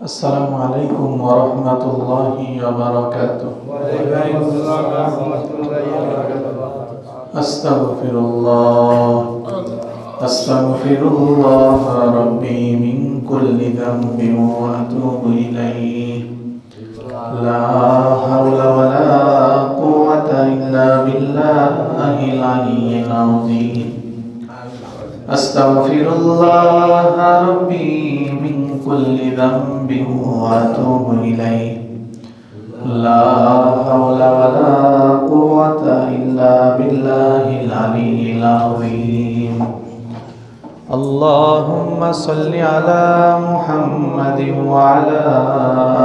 আসসালামু আলাইকুম ওয়া রাহমাতুল্লাহি ওয়া বারাকাতুহু। ওয়া আলাইকুম আসসালাম ওয়া রাহমাতুল্লাহি ওয়া বারাকাতুহু। আস্তাগফিরুল্লাহ রাব্বি মিন কুল্লি যামবিন ওয়া আতুবু ইলাইহি। লা হাওলা ওয়া লা কুওয়াতা ইল্লা বিল্লাহিল আলিয়্যিল আযীম। আস্তাগফিরুল্লাহ রাব্বি মিন কুল্লি যামবিন ওয়া আতুবু ইলাইহি। লা হাওলা ওয়া লা কুওয়াতা ইল্লা বিল্লাহিল আলিয়্যিল আযীম। আল্লাহুম্মা সাল্লি আলা মুহাম্মাদিন ওয়া আলা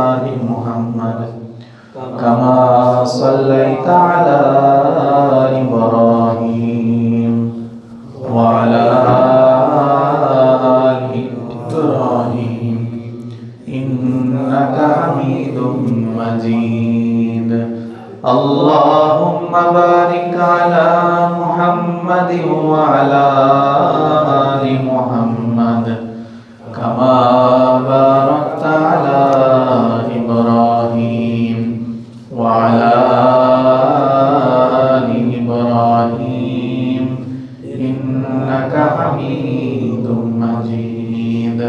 আলি মুহাম্মাদ কামা সাল্লাইতা আলা ইব্রাহিম ওয়া আলা আলি ইব্রাহিম ইন্নাকা হামিদুম মাজিদ। আল্লাহুম্মা বারিক আলা মুহাম্মাদিন ওয়া আলা আলি মুহাম্মাদ কামা বারাকতা আলা ইব্রাহিম ওয়া আলা আলি ইব্রাহিম ইন্নাকা হামিদুম মাজিদ।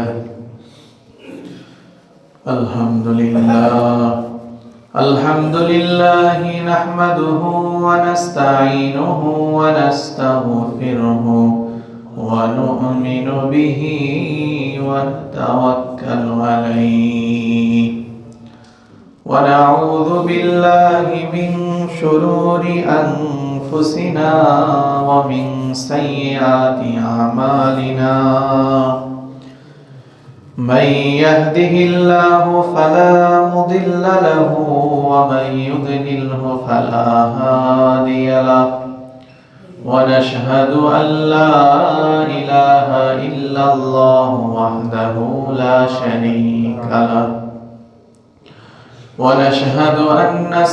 আলহামদুলিল্লাহি নাহমাদুহু ওয়া নাস্তাঈনুহু ওয়া নাস্তাগফিরুহু ওয়া নু'মিনু বিহি ওয়া নাতাওয়াক্কালু আলাইহি ওয়া না'উযু বিল্লাহি মিন শুরুরি আনফুসিনা ওয়া মিন সাইয়্যাতি আ'মালিনা। من يهده الله فلا مضل له ومن يضلله فلا هادي له ونشهد أن لا إله إلا الله وحده لا شريك له ونشهد أن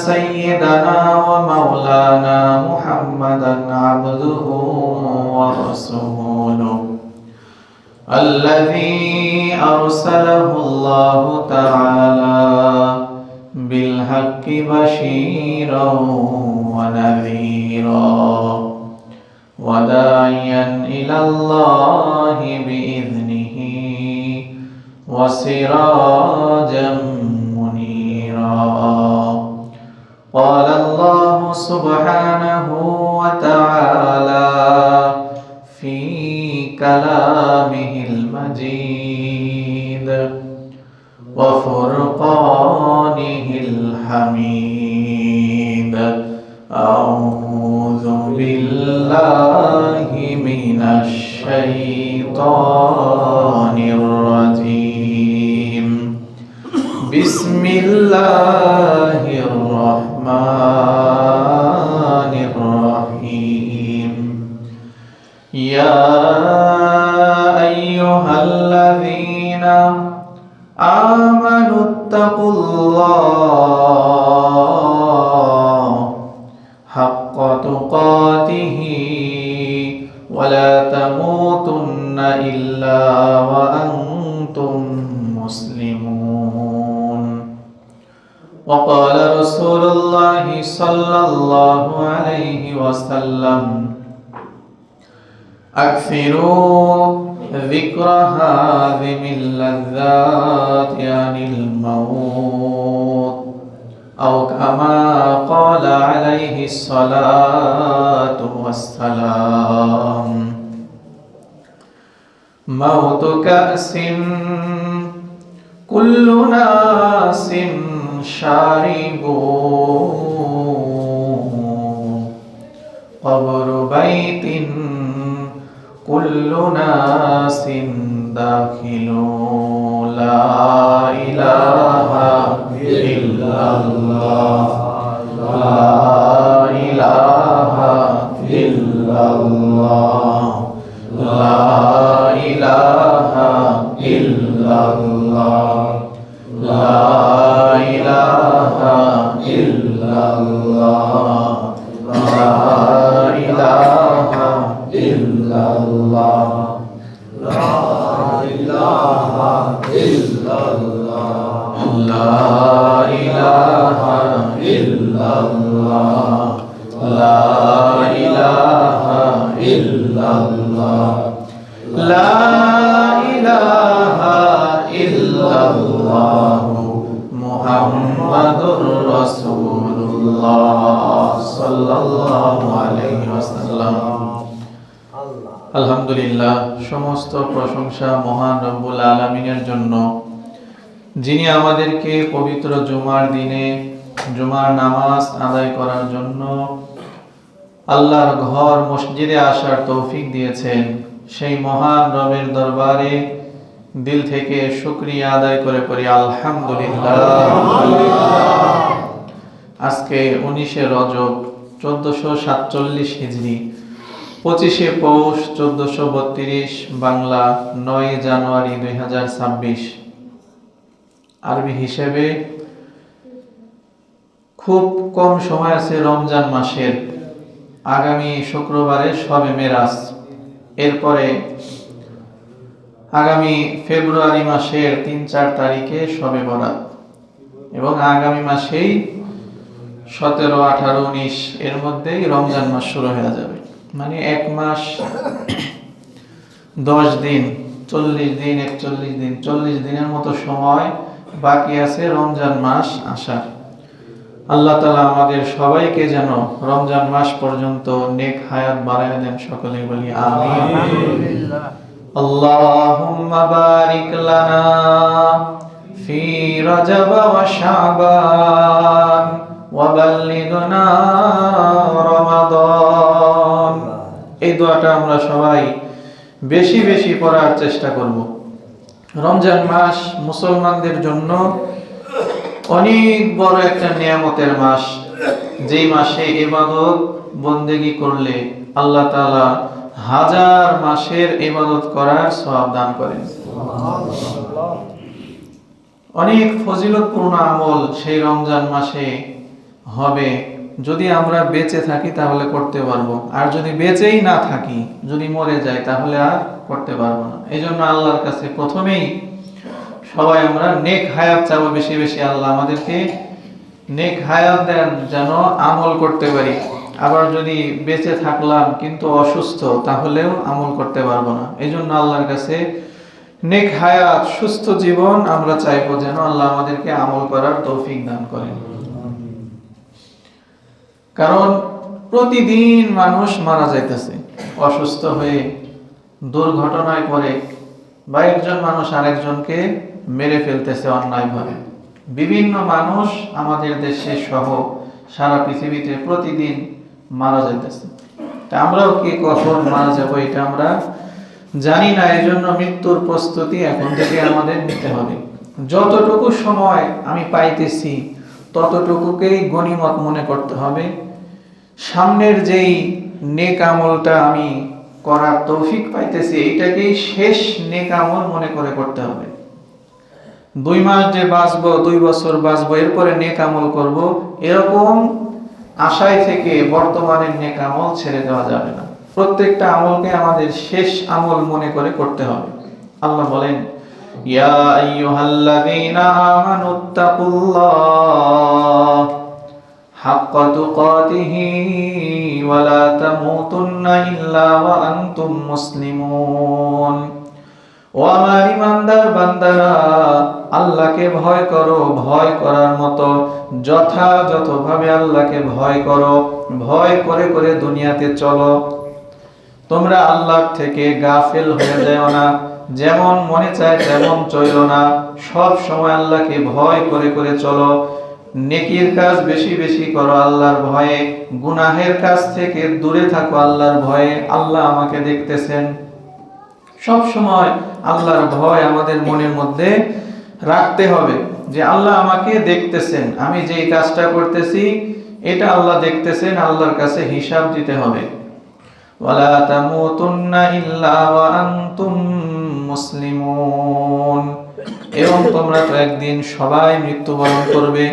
سيدنا ومولانا محمدا عبده ورسوله الذي أرسله الله تعالى بالحق بشيرا ونذيرا وداعيا إلى الله بإذنه وسراجا منيرا. قال الله سبحانه وتعالى في كلامه المجيد وفرقانه الحميد. أعوذ بالله من الشيطان الرجيم. بسم الله الرحمن الرحيم. يا أيها الذين آمنوا اتقوا الله حق تقاته ولا تموتن إلا وأنتم مسلمون. وقال رسول الله صلى الله عليه وسلم أكثروا ذكر هاذم اللذات عن الموت أو كما قال عليه الصلاة والسلام. موت كأس كل ناس شاربون قبر بيت كل ناس داخلون. لا إله إلا الله لا إله إلا الله لا إله إلا الله لا إله إلا الله لا إله إلا الله لا إله إلا الله লা ইলাহা ইল্লাল্লাহ লা ইলাহা ইল্লাল্লাহ লা ইলাহা ইল্লাল্লাহ মুহাম্মাদুর রাসূলুল্লাহ সাল্লাল্লাহু আলাইহি ওয়াসাল্লাম। আলহামদুলিল্লাহ, সমস্ত প্রশংসা মহান রব্বুল আলামিনের জন্য, যিনি আমাদেরকে পবিত্র জুমার দিনে জুমার নামাজ আদায় করার জন্য আল্লাহর ঘর মসজিদে আসার তৌফিক দিয়েছেন। সেই মহান রবের দরবারে দিল থেকে শুকরিয়া আদায় করে পড়ি আলহামদুলিল্লাহ। আজকে 19শে রজব 1447 হিজরি, 25শে পৌষ 1432 বাংলা, 9 জানুয়ারি 2026 আরবি হিসেবে খুব কম সময় আছে রমজান মাসের। আগামী শুক্রবারে শবে মেরাজ, এরপরে আগামী ফেব্রুয়ারি মাসের 3-4 তারিখে শবে বরাত, এবং আগামী মাসেই 17, 18, 19 এর মধ্যেই রমজান মাস শুরু হয়ে যাবে। মানে 1 মাস 10 দিন, 40 দিন, 41 দিন, 40 দিনের মতো সময় বাকি আছে রমজান মাস আসার। আল্লাহ তাআলা আমাদের সবাইকে যেন রমজান মাস পর্যন্ত নেক হায়াত বাড়ায় দেন, সকলে বলি আমিন। আল্লাহুম্মা বারিক লানা ফি রজব ওয়া শাবান ওয়া বাল্লিগনা রমাদান। এই দোয়াটা আমরা সবাই বেশি বেশি পড়ার চেষ্টা করব। রমজান মাস মুসলমানদের জন্য অনেক বড় একটা নিয়ামতের মাস, যেই মাসে ইবাদত বন্দেগী করলে আল্লাহ তাআলা 1000 মাসের ইবাদত করার সওয়াব দান করেন। অনেক ফজিলতপূর্ণ আমল সেই রমজান মাসে হবে। যদি আমরা বেঁচে থাকি তাহলে করতে পারবো, আর যদি বেঁচেই না থাকি, যদি মরে যাই, তাহলে আর করতে পারবো না। এই জন্য আল্লাহর কাছে প্রথমেই সবাই আমরা নেক হায়াত চাবো বেশি বেশি। আল্লাহ আমাদেরকে নেক হায়াত দেন যেন আমল করতে পারি। আবার যদি বেঁচে থাকলাম কিন্তু অসুস্থ, তাহলেও আমল করতে পারবো না। এই জন্য আল্লাহর কাছে নেক হায়াত, সুস্থ জীবন আমরা চাইবো, যেন আল্লাহ আমাদেরকে আমল করার তৌফিক দান করেন। কারণ প্রতিদিন মানুষ মারা যাইতেছে অসুস্থ হয়ে, দুর্ঘটনায় পড়ে, বা একজন মানুষ আরেকজনকে মেরে ফেলতেছে অন্যায়ভাবে। বিভিন্ন মানুষ আমাদের দেশে সহ সারা পৃথিবীতে প্রতিদিন মারা যাইতেছে। তা আমরাও কি কখন মারা যাবো এটা আমরা জানি না। এই জন্য মৃত্যুর প্রস্তুতি এখন থেকে আমাদের নিতে হবে। যতটুকু সময় আমি পাইতেছি ততটুকুকেই গনিমত মনে করতে হবে। সামনের যেই নেক আমলটা আমি করার তৌফিক পাইতেছি, এইটাকেই শেষ নেক আমল মনে করে করতে হবে। 2 মাস যে বাঁচবো, 2 বছর বাঁচবো, এরপরে নেক আমল করব, এরকম আশায় থেকে বর্তমানের নেক আমল ছেড়ে দেওয়া যাবে না। প্রত্যেকটা আমলকে আমাদের শেষ আমল মনে করে করতে হবে। আল্লাহ বলেন, ইয়া আইয়ুহাল্লাযীনা আমানুত্তাকুল্লাহ হাক্কা তুকাতিহি ওয়া লা তামুতুন্না ইল্লা ওয়া আনতুম মুসলিমুন। ও আমার ইমানদার বান্দারা, আল্লাহকে ভয় করো, ভয় করার মতো যথাযথভাবে আল্লাহকে ভয় করো। ভয় করে করে দুনিয়াতে চলো। তোমরা আল্লাহর থেকে গাফেল হয়ে যাও না, যেমন মনে চায় তেমন চলো না। সব সময় আল্লাহকে ভয় করে করে চলো। নেকির কাজ বেশি বেশি করো আল্লাহর ভয়ে, গুনাহের কাজ থেকে দূরে থাকো আল্লাহর ভয়ে। আল্লাহ আমাকে দেখতেছেন। সব সময় আল্লাহর ভয় আমাদের মনের মধ্যে রাখতে হবে, যে আল্লাহ আমাকে দেখতেছেন, আমি যেই কাজটা করতেছি এটা আল্লাহ দেখতেছেন, আল্লাহর কাছে হিসাব দিতে হবে। ওয়ালা তামুতুন্না ইল্লা ওয়া আনতুম মুসলিমুন। এবং তোমরা তো একদিন সবাই মৃত্যুবরণ করবে।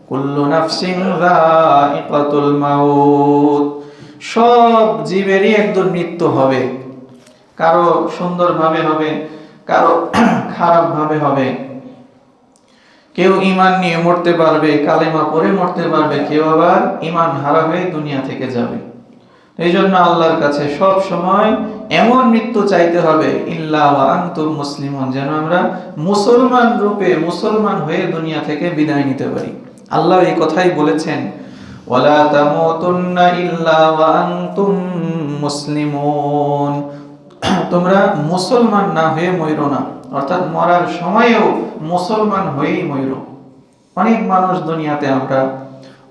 কুল্লু নাফসিন যায়িকাতুল মাউত। সব জীবেরই একদিন মৃত্যু হবে। কারো সুন্দরভাবে হবে, কারো খারাপভাবে হবে। কেউ ঈমান নিয়ে মরতে পারবে, কালেমা পড়ে মরতে পারবে, কেউ আবার ঈমান হারা হয়ে দুনিয়া থেকে যাবে। এই জন্য আল্লাহর কাছে সব সময় এমন মৃত্যু চাইতে হবে ইল্লা ওয়া আনতুম মুসলিমুন, যেন আমরা মুসলমান রূপে মুসলমান হয়ে দুনিয়া থেকে বিদায় নিতে পারি। আল্লাহ এই কথাই বলেছেন, ওয়ালা তামুতুন্না ইল্লা ওয়া আনতুম মুসলিমুন, তোমরা মুসলমান না হয়ে মরো না, অর্থাৎ মরার সময়েও মুসলমান হয়েই মরো। অনেক মানুষ দুনিয়াতে আমরা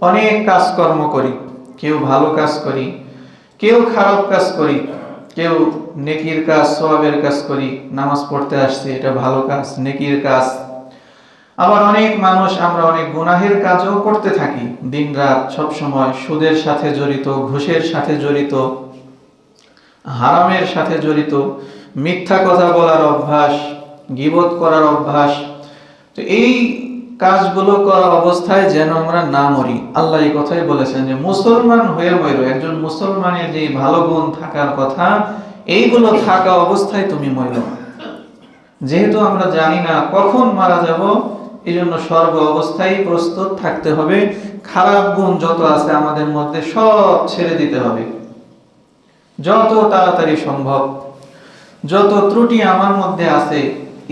অনেক কাজকর্ম করি, কেউ ভালো কাজ করি, কেউ খারাপ কাজ করি, কেউ নেকির কাজ সওয়াবের কাজ করি, নামাজ পড়তে আসছে এটা ভালো কাজ, নেকির কাজ। আবার অনেক মানুষ আমরা অনেক গুনাহের কাজও করতে থাকি, দিনরাত সব সময় সুদের সাথে জড়িত, ঘুষের সাথে জড়িত, হারামের সাথে জড়িত, মিথ্যা কথা বলার অভ্যাস, গীবত করার অভ্যাস। তো এই কাজগুলো করা অবস্থায় যেন আমরা না মরি। আল্লাহ এই কথাই বলেছেন যে মুসলমান হয়ে মরো, একজন মুসলমানের যে ভালো গুণ থাকার কথা এইগুলো থাকা অবস্থায় তুমি মরো। যেহেতু আমরা জানি না কখন মারা যাব, এই জন্য সর্ব অবস্থায় প্রস্তুত থাকতে হবে। খারাপ গুণ যত আছে আমাদের মধ্যে সব ছেড়ে দিতে হবে যত তাড়াতাড়ি সম্ভব। যত ত্রুটি আমার মধ্যে আছে,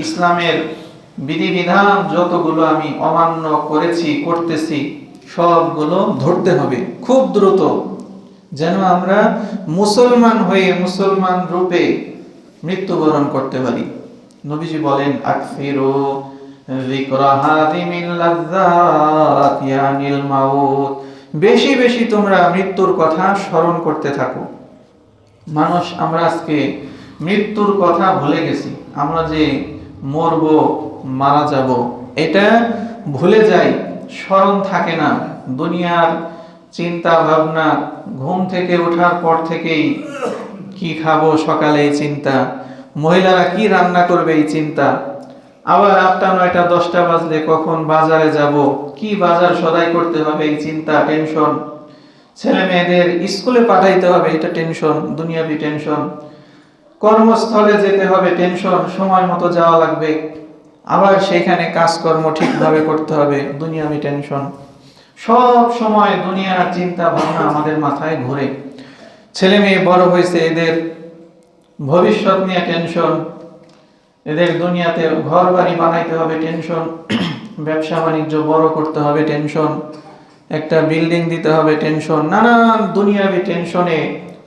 ইসলামের বিধিবিধান যতগুলো আমি অমান্য করেছি, করতেছি, সবগুলো ধরতে হবে খুব দ্রুত, যেন আমরা মুসলমান হয়ে মুসলমান রূপে মৃত্যুবরণ করতে পারি। নবীজি বলেন, আকফিরু যিকরা হাযিমিল লাযযাত ইয়ানিল মাউত, বেশি বেশি তোমরা মৃত্যুর কথা স্মরণ করতে থাকো। মানুষ আমরা আজকে মৃত্যুর কথা ভুলে গেছি। আমরা যে মরব, মারা যাব, এটা ভুলে যাই, স্মরণ থাকে না। দুনিয়ার চিন্তা ভাবনা, ঘুম থেকে ওঠার পর থেকেই কি খাবো সকালে এই চিন্তা, মহিলারা কি রান্না করবে এই চিন্তা, আবার 8টা 9টা 10টা বাজলে কখন বাজারে যাব, কি বাজার সদাই করতে হবে এই চিন্তা, টেনশন, ছেলে মেয়েদের স্কুলে পাঠাইতে হবে এটা টেনশন, দুনিয়াবি টেনশন, কর্মস্থলে যেতে হবে টেনশন, সময় মতো যাওয়া লাগবে, আবার সেখানে কাজকর্ম ঠিকভাবে করতে হবে, দুনিয়াবি টেনশন। সব সময় দুনিয়ার চিন্তা ভাবনা আমাদের মাথায় ঘুরে। ছেলে মেয়ে বড় হয়েছে, এদের ভবিষ্যৎ নিয়ে টেনশন, এদের দুনিয়াতে ঘর বাড়ি বানাইতে হবে টেনশন, ব্যবসা বাণিজ্য বড় করতে হবে টেনশন, একটা বিল্ডিং দিতে হবে টেনশন, নানান দুনিয়াবি টেনশনে,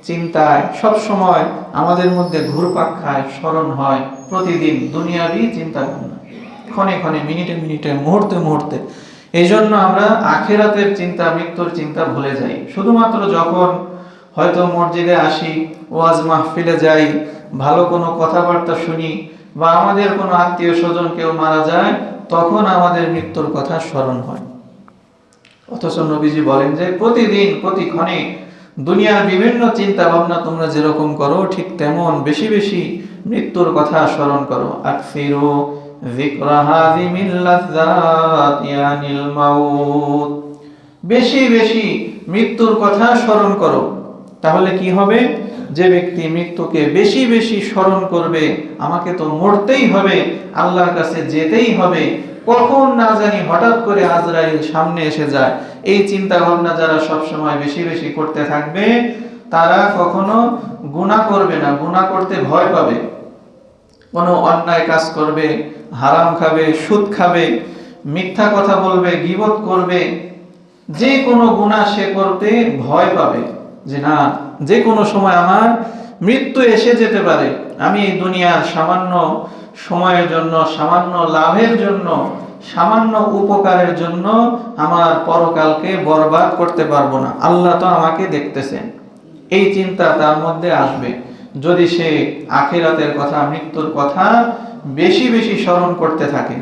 চিন্তায় সব সময় আমাদের মধ্যে ঘুরপাক খায়, স্মরণ হয় প্রতিদিন দুনিয়াবি চিন্তা ভাবনা, ক্ষণে ক্ষণে, মিনিটে মিনিটে, মুহূর্তে মুহূর্তে। এই জন্য আমরা আখিরাতের চিন্তা, মৃত্যুর চিন্তা ভুলে যাই। শুধুমাত্র যখন হয়তো মসজিদে আসি, ওয়াজ মাহফিলে যাই, ভালো কোনো কথাবার্তা শুনি, বা আমাদের কোনো আত্মীয় স্বজন কেউ মারা যায়, তখন আমাদের মৃত্যুর কথা স্মরণ হয়। অথচ নবীজি বলেন যে প্রতিদিন প্রতিক্ষণে দুনিয়ার বিভিন্ন চিন্তা ভাবনা তোমরা যেরকম করো, ঠিক তেমন বেশি বেশি মৃত্যুর কথা স্মরণ করো। আকসিরু যিকরা হাযিমিল লাযযাত ইয়ানিল মাউত, বেশি বেশি মৃত্যুর কথা স্মরণ করো। তাহলে কি হবে? যে ব্যক্তি মৃত্যুকে বেশি বেশি স্মরণ করবে, আমাকে তো মরতেই হবে, আল্লাহর কাছে যেতেই হবে, কখন না জানি হঠাৎ করে আজরাইল সামনে এসে যায়, এই চিন্তা ভাবনা যারা সব সময় বেশি বেশি করতে থাকবে, তারা কখনো গুনাহ করবে না, গুনাহ করতে ভয় পাবে। কোনো অন্যায় কাজ করবে, হারাম খাবে, সুদ খাবে, মিথ্যা কথা বলবে, গীবত করবে, যে কোনো গুনাহ সে করতে ভয় পাবে, যে না, যে কোনো সময় আমার মৃত্যু এসে যেতে পারে, আমি এই দুনিয়ার সামান্য সময়ের জন্য, সামান্য লাভের জন্য, সামান্য উপকারের জন্য আমার পরকালকে বরবাদ করতে পারবো না, আল্লাহ তো আমাকে দেখতেছেন। এই চিন্তা তার মধ্যে আসবে যদি সে আখিরাতের কথা, মৃত্যুর কথা বেশি বেশি স্মরণ করতে থাকে।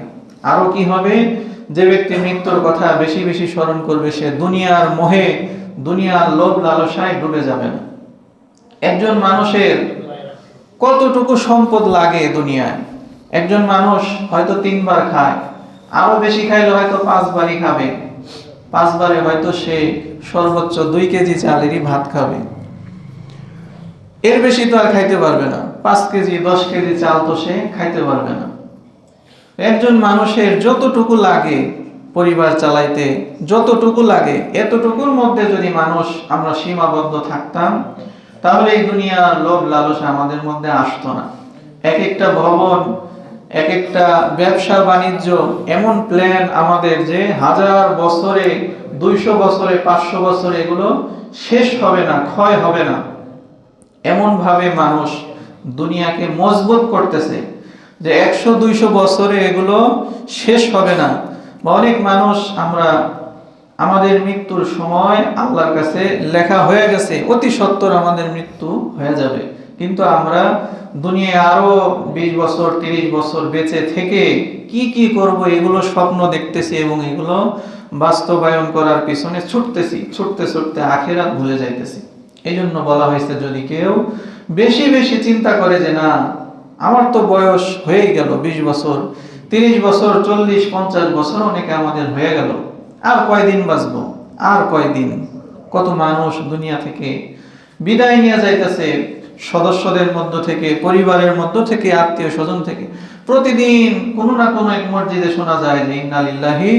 আরো কি হবে? যে ব্যক্তি মৃত্যুর কথা বেশি বেশি স্মরণ করবে, সে দুনিয়ার মোহে, দুনিয়ার লোভ লালসায় ডুবে যাবে না। একজন মানুষের কতটুকু সম্পদ লাগে দুনিয়ায়? একজন মানুষ হয়তো 3 বার খায়, আরো বেশি খাইলে হয়তো 5 বারই খাবে, 5 বারে হয়তো সে সর্বোচ্চ 2 কেজি চালেরই ভাত খাবে, এর বেশি তো আর খাইতে পারবে না। 5 কেজি 10 কেজি চাল তো সে খাইতে পারবে না। একজন মানুষের যতটুকু লাগে পরিবার চালাইতে, যতটুকু লাগে এতটুকুর মধ্যে যদি আমরা সীমাবদ্ধ থাকতাম, তাহলে এই দুনিয়ার লোভ লালসা আমাদের মধ্যে আসতো না। এক একটা ভবন, এক একটা ব্যবসা বাণিজ্য, এমন প্ল্যান আমাদের যে 1000 বছরে, 200 বছরে, 500 বছরে এগুলো শেষ হবে না, ক্ষয় হবে না। এমন ভাবে মানুষ দুনিয়াকে মজবুত করতেছে যে 100-200 বছরে এগুলো শেষ হবে না। বা অনেক মানুষ আমাদের মৃত্যুর সময় আল্লাহর কাছে লেখা হয়ে গেছে অতি সত্বর আমাদের মৃত্যু হয়ে যাবে, কিন্তু আমরা দুনিয়ায় আরো 20 বছর 30 বছর বেঁচে থেকে কি কি করব এগুলো স্বপ্ন দেখতেছি এবং এগুলো বাস্তবায়ন করার পিছনে ছুটতে ছুটতে আখিরাত ভুলে যাইতেছি। এই জন্য বলা হয়েছে, যদি কেউ বেশি বেশি চিন্তা করে যে না আমার তো বয়স হয়ে গেল 20 বছর 30 বছর 40-50 বছর অনেকে আমাদের হয়ে গেল, আর কয়দিন বাঁচবো, আর কয়দিন, কত মানুষ দুনিয়া থেকে বিদায় নিয়ে যাইতেছে, সদস্যদের মধ্য থেকে, পরিবারের মধ্য থেকে, আত্মীয় স্বজন থেকে। প্রতিদিন কোনো না কোনো এক মসজিদে শোনা যায় যে ইন্না লিল্লাহি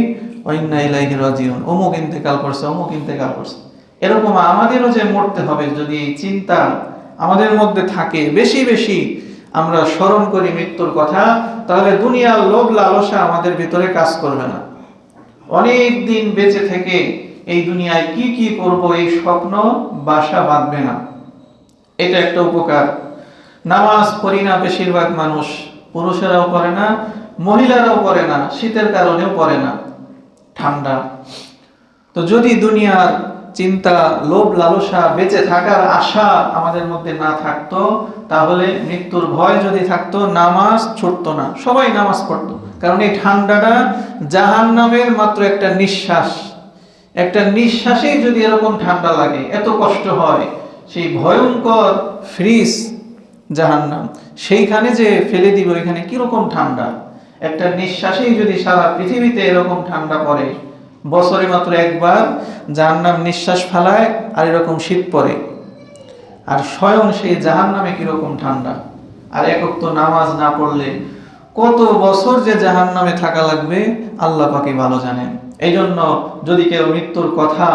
ওয়া ইন্না ইলাইহি রাজিউন, অমুক ইন্তেকাল করছে, অমুক ইন্তেকাল করছে। এরকম আমাদেরও যে মরতে হবে, যদি এই চিন্তা আমাদের মধ্যে থাকে, বেশি বেশি আমরা স্মরণ করি মৃত্যুর কথা, তাহলে দুনিয়ার লোভ লালসা আমাদের ভিতরে কাজ করবে না। অনেক দিন বেঁচে থেকে এই দুনিয়ায় কি কি করব এই স্বপ্ন বাসা বাঁধবে না। এটা একটা উপকার। নামাজ পড়ি না বেশিরভাগ মানুষ, পুরুষেরাও পড়ে না, মহিলারাও পড়ে না, শীতের কারণেও পড়ে না, ঠান্ডা। তো যদি দুনিয়ার চিন্তা, লোভ লালসা, বেঁচে থাকার আশা আমাদের মধ্যে না থাকতো, তাহলে মৃত্যুর ভয় যদি থাকতো, নামাজ ছুটতো না, সবাই নামাজ পড়তো। কারণ এই ঠান্ডাটা জাহান্নামের মাত্র একটা নিঃশ্বাস, একটা নিঃশ্বাসেই যদি এরকম ঠান্ডা লাগে, এত কষ্ট হয়, সেই ভয়ঙ্কর ফ্রিজ জাহান্নাম, সেইখানে যে ফেলে দিব, এখানে কিরকম ঠান্ডা। একটা নিঃশ্বাসেই যদি সারা পৃথিবীতে এরকম ঠান্ডা পড়ে, বছরে মাত্র একবার জাহান্নাম নিঃশ্বাস ফেলায় আর এরকম শীত পড়ে, আর স্বয়ং সেই জাহান্নামে কিরকম ঠান্ডা। আর একক তো নামাজ না পড়লে কত বছর যে জাহান্নামে থাকা লাগবে আল্লাহ পাকই ভালো জানেন। এই জন্য যদি কেউ মৃত্যুর কথা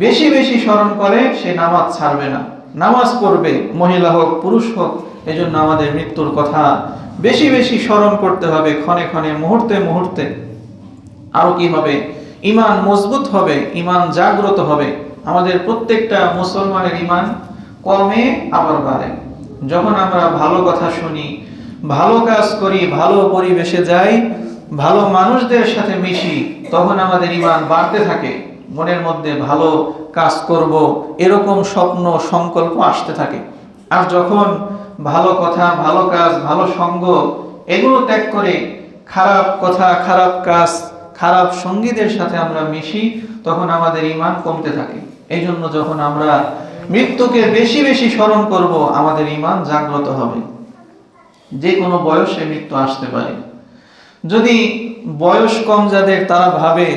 বেশি বেশি স্মরণ করে, সে নামাজ ছাড়বে না, নামাজ পড়বে, মহিলা হোক পুরুষ হোক। এই জন্য আমাদের মৃত্যুর কথা বেশি বেশি স্মরণ করতে হবে, ক্ষণে ক্ষণে, মুহূর্তে মুহূর্তে। আরো কি হবে? ঈমান মজবুত হবে, ঈমান জাগ্রত হবে। আমাদের প্রত্যেকটা মুসলমানের ঈমান কমে আবার বাড়ে। যখন আমরা ভালো কথা শুনি, ভালো কাজ করি, ভালো পরিবেশে যাই, ভালো মানুষদের সাথে মিশি, তখন আমাদের ঈমান বাড়তে থাকে। মনের মধ্যে ভালো কাজ করব এরকম স্বপ্ন, সংকল্প আসতে থাকে। আর যখন ভালো কথা, ভালো কাজ, ভালো সঙ্গ এগুলো ত্যাগ করে খারাপ কথা, খারাপ কাজ, খারাপ সঙ্গীদের সাথে আমরা মিশি, তখন আমাদের ঈমান কমতে থাকে। এই জন্য যখন আমরা মৃত্যুকে বেশি বেশি স্মরণ করব, আমাদের ঈমান জাগ্রত হবে। যে কোনো বয়সে মৃত্যু আসতে পারে। যদি বয়স কম যাদের, তারা ভাবে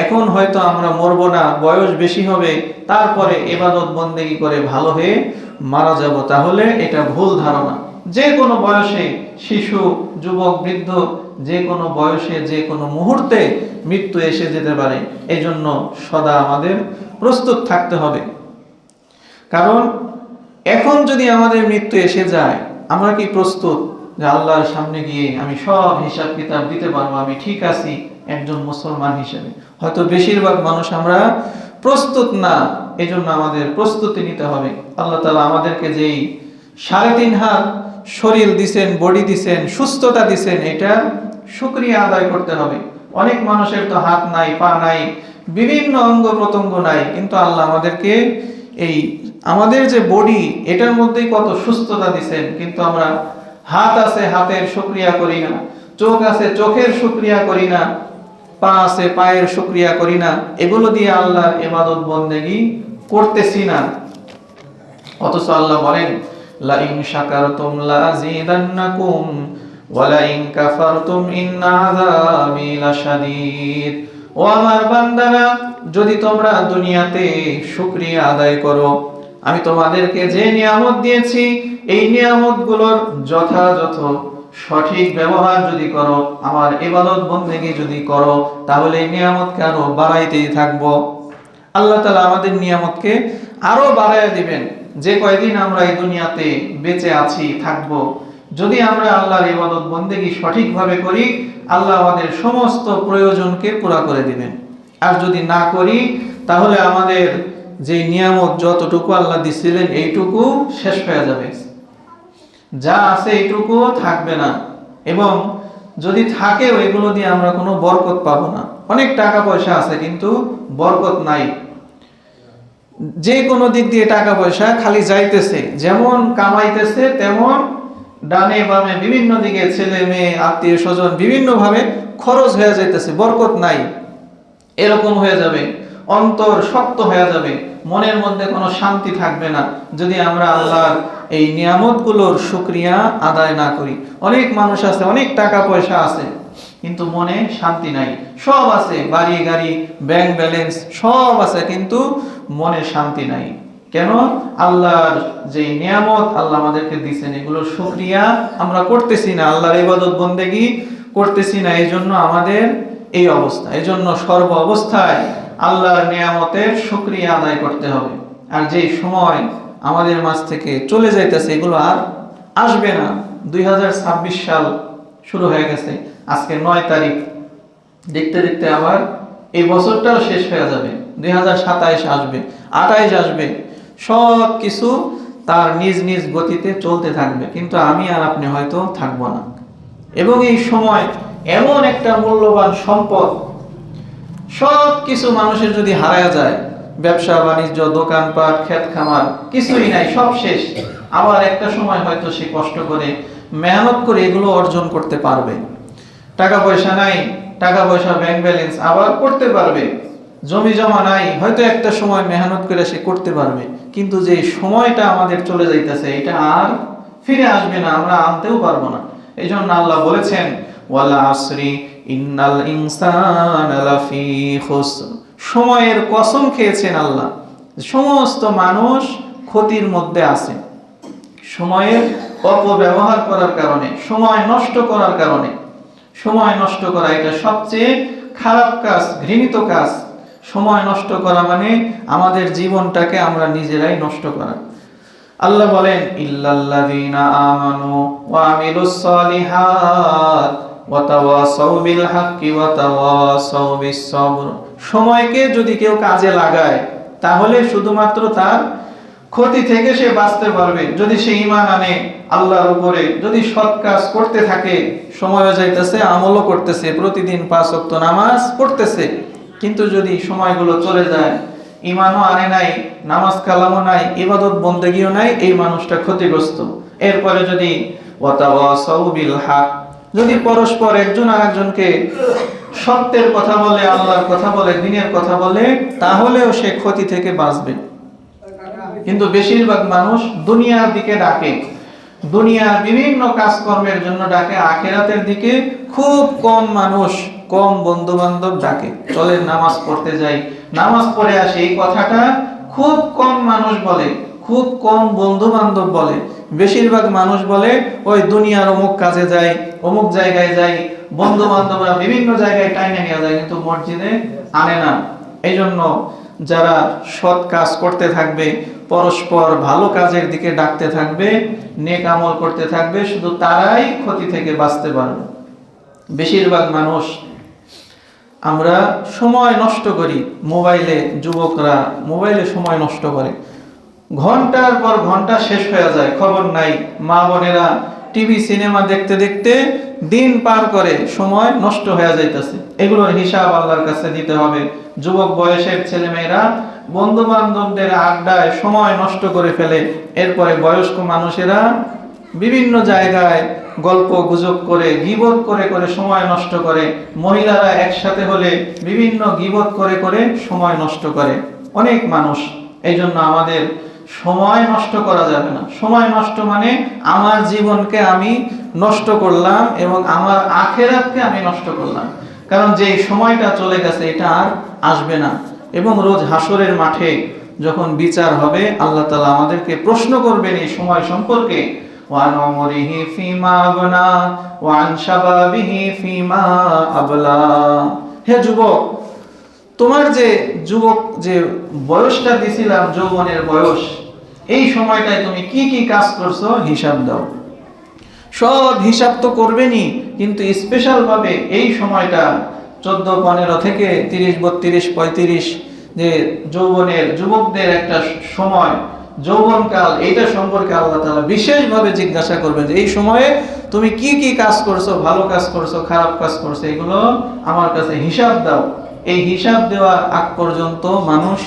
এখন হয়তো আমরা মরব না, বয়স বেশি হবে, তারপরে ইবাদত বন্দেগী করে ভালো হয়ে মারা যাব, তাহলে এটা ভুল ধারণা। যে কোনো বয়সে, শিশু, যুবক, বৃদ্ধ, যে কোনো বয়সে, যে কোনো মুহূর্তে মৃত্যু এসে যেতে পারে। এই জন্য সদা আমাদের প্রস্তুত থাকতে হবে। কারণ এখন যদি আমাদের মৃত্যু এসে যায়, আমরা কি প্রস্তুত যে আল্লাহর সামনে গিয়ে আমি সব হিসাব কিতাব দিতে পারবো, আমি ঠিক আছি একজন মুসলমান হিসেবে? হয়তো বেশিরভাগ মানুষ আমরা প্রস্তুত না। এই জন্য আমাদের প্রস্তুতি নিতে হবে। আল্লাহ তাআলা আমাদেরকে যেই 3.5 হাত শরীর দিছেন, বডি দিছেন, সুস্থতা দিছেন, এটার শুকরিয়া আদায় করতে হবে। অনেক মানুষের তো হাত নাই, পা নাই, বিভিন্ন অঙ্গ প্রত্যঙ্গ নাই, কিন্তু আল্লাহ আমাদেরকে এই আমাদের যে বডি, এটার মধ্যেই কত সুস্থতা দিছেন, কিন্তু আমরা হাত আছে, হাতের শুকরিয়া করি না, চোখ আছে, চোখের শুকরিয়া করি না, পা আছে, পায়ের শুকরিয়া করি না। এগুলো দিয়ে আল্লাহর ইবাদত বন্দেগী করতেছি না। অথচ আল্লাহ বলেন, লা ইন শাকারতুম লাযীদান্নাকুম ওয়া লা ইন কাফারতুম ইন্না আযাবি লাশাদীদ। ও আমার বান্দারা, যদি তোমরা দুনিয়াতে শুকরিয়া আদায় করো, আমি তোমাদেরকে যে নিয়ামত দিয়েছি, এই নিয়ামতগুলোর যথাযথ সঠিক ব্যবহার যদি করো, আমার ইবাদত বন্দেগী যদি করো, তাহলে এই নিয়ামতকে আরো বাড়াইতেই থাকবো। আল্লাহ তাআলা আমাদের নিয়ামতকে আরো বাড়াইয়া দিবেন। যে কয়দিন আমরা এই দুনিয়াতে বেঁচে আছি থাকবো, যদি আমরা আল্লাহর ইবাদত বন্দেগী সঠিকভাবে করি, আল্লাহ আমাদের সমস্ত প্রয়োজনকে পুরা করে দিবেন। আর যদি না করি, তাহলে আমাদের যে নিয়ামত যতটুকু আল্লাহ দিছিলেন এইটুকু শেষ হয়ে যাবে, যা আছে এইটুকু থাকবে না, এবং যদি থাকে ওইগুলো দিয়ে আমরা কোনো বরকত পাবো না। অনেক টাকা পয়সা আছে কিন্তু বরকত নাই। যে কোনো দিক দিয়ে টাকা পয়সা খালি যাইতেছে, যেমন কামাইতেছে তেমন ডানে বামে বিভিন্ন দিকে ছেলে মেয়ে আত্মীয় স্বজন বিভিন্ন ভাবে খরচ হয়ে যাইতেছে, বরকত নাই। এরকম হয়ে যাবে, অন্তর শক্ত হয়ে যাবে, মনের মধ্যে কোনো শান্তি থাকবে না যদি আমরা আল্লাহর এই নিয়ামতগুলোর শুকরিয়া আদায় না করি। অনেক মানুষ আছে, অনেক টাকা পয়সা আছে, কিন্তু মনে শান্তি নাই। সব আছে, বাড়ি গাড়ি ব্যাংক ব্যালেন্স সব আছে, কিন্তু মনে শান্তি নাই। কেন? আল্লাহর যে নিয়ামত আল্লাহ আমাদেরকে দিয়েছেন এগুলোর শুকরিয়া আমরা করতেছি না, আল্লাহর ইবাদত বন্দেগী করতেছি না, এই জন্য আমাদের এই অবস্থা। এই জন্য সর্ব অবস্থায় আল্লাহর নিয়ামতের শুকরিয়া আদায় করতে হবে। আর যেই সময় আমাদের মাঝ থেকে চলে যাইতেছে এগুলো আর আসবে না। 2026 সাল শুরু হয়ে গেছে, আজকে 9 তারিখ, দেখতে দেখতে আবার এই বছরটাও শেষ হয়ে যাবে। 2027 আসবে, 28 আসবে, সব কিছু তার নিজ নিজ গতিতে চলতে থাকবে, কিন্তু আমি আর আপনি হয়তো থাকবো না। এবং এই সময় এমন একটা মূল্যবান সম্পদ, সব কিছু মানুষের যদি হারায় যায়, ব্যবসা বাণিজ্য দোকানপাট ক্ষেত খামার কিছুই নাই, সব শেষ। আবার একটা সময় হয়তো সে কষ্ট করে মেহনত করে এগুলো অর্জন করতে পারবে। টাকা পয়সা নাই, টাকা পয়সা ব্যাংক ব্যালেন্স আবার করতে পারবে। জমি জমা নাই, হয়তো একটা সময় মেহনত করে সে করতে পারবে, কিন্তু যে সময়টা আমাদের চলে যাইতেছে এটা আর ফিরে আসবে না, আমরা আনতেও পারবো না। এই জন্য আল্লাহ বলেছেন, ওয়াল আসরি ইন্নাল ইনসানা লাফি খুসর। সময়ের কসম খেয়েছেন আল্লাহ, সমস্ত মানুষ ক্ষতির মধ্যে আছে। সময়ের অপব্যবহার করার কারণে, সময় নষ্ট করার কারণে। সময় নষ্ট করা এটা সবচেয়ে খারাপ কাজ, ঘৃণিত কাজ। সময় নষ্ট করা মানে আমাদের জীবনটাকে আমরা নিজেরাই নষ্ট করা। আল্লাহ বলেন, ইল্লাল্লাযীনা আমানু ওয়া আমিলুস সলিহাত ওয়া তাওয়াসাউ বিল হাক্কি ওয়া তাওয়াসাউ বিস সবর। সময়কে যদি কেউ কাজে লাগায় তাহলে শুধুমাত্র তার ক্ষতি থেকে সে বাঁচতে পারবে। যদি সে ঈমান আনে আল্লাহর উপরে, যদি সৎ কাজ করতে থাকে, সময়ও যাইতেছে, আমলও করতেছে, প্রতিদিন 5 ওয়াক্ত নামাজ পড়তেছে, কিন্তু যদি সময়গুলো চলে যায়, ঈমানও আনে নাই, নামাজ কালামও নাই, ইবাদত বন্দেগীও নাই, এই মানুষটা ক্ষতিগ্রস্ত। এরপরে যদি ওয়াতাওয়াসাউ বিল হক, যদি পরস্পর একজন আরেকজনকে সত্যের কথা বলে, আল্লাহর কথা বলে, দ্বীনের কথা বলে, তাহলেও সে ক্ষতি থেকে বাঁচবে। কিন্তু বেশিরভাগ মানুষ দুনিয়ার দিকে ডাকে, দুনিয়ার বিভিন্ন কাজকর্মের জন্য ডাকে, আখিরাতের দিকে খুব কম মানুষ, কম বন্ধু বান্ধব ডাকে। চলেন নামাজ পড়তে যাই, নামাজ পড়ে আসি, এই কথাটা খুব কম মানুষ বলে, খুব কম বন্ধু বান্ধব বলে। বেশিরভাগ মানুষ বলে ওই দুনিয়ার অমুক কাজে যাই, অমুক জায়গায় যাই, বন্ধু বান্ধবরা বিভিন্ন জায়গায় টাইনে নিয়ে যায়, কিন্তু মসজিদে আনে না। এই জন্য যারা সৎ কাজ করতে থাকবে, পরস্পর ভালো কাজের দিকে ডাকতে থাকবে, নেক আমল করতে থাকবে, শুধু তারাই ক্ষতি থেকে বাঁচতে পারবে। বেশিরভাগ মানুষ আমরা সময় নষ্ট করি মোবাইলে, যুবকরা মোবাইলে সময় নষ্ট করে, ঘন্টার পর ঘন্টা শেষ হয়ে যায়, খবর নাই। মা বোনেরা টিভি সিনেমা দেখতে দেখতে দিন পার করে, সময় নষ্ট হয়ে যাইতেছে। এগুলোর হিসাব আল্লাহর কাছে দিতে হবে। যুবক বয়সের ছেলে মেয়েরা বন্ধু বান্ধবদের আড্ডায় সময় নষ্ট করে ফেলে, এরপরে বয়স্ক মানুষেরা বিভিন্ন জায়গায় গল্প গুজব করে, গীবত করে করে সময় নষ্ট করে, মহিলারা একসাথে হলে বিভিন্ন গীবত করে করে সময় নষ্ট করে অনেক মানুষ। এই জন্য আমাদের সময় নষ্ট করা যাবে না। সময় নষ্ট মানে আমার জীবনকে আমি নষ্ট করলাম এবং আমার আখিরাতকে আমি নষ্ট করলাম, কারণ যে সময়টা চলে গেছে এটা আর আসবে না। এবং রোজ হাসরের মাঠে যখন বিচার হবে, আল্লাহ তাআলা আমাদেরকে প্রশ্ন করবেন এই সময় সম্পর্কে। وعن عمره فيما أبنى وعن شبابه فيما أبلى। হে যুবক, তোমার যে বয়সটা দিছিলাম, যৌবনের বয়স, এই সময়টায় তুমি কি কি কাজ করছো হিসাব দাও। সব হিসাব তো করবেনই, কিন্তু স্পেশাল ভাবে এই সময়টা 14, 15 থেকে 30, 32, 35 যে যৌবনের যুবকদের একটা সময়, যৌবনকাল, এইটা সম্পর্কে আল্লাহ তাআলা বিশেষভাবে জিজ্ঞাসা করবেন যে এই সময়ে তুমি কি কি কাজ করছো, ভালো কাজ করছো, খারাপ কাজ করছো, এগুলো আমার কাছে হিসাব দাও। এই হিসাব দেওয়ার আগ পর্যন্ত মানুষ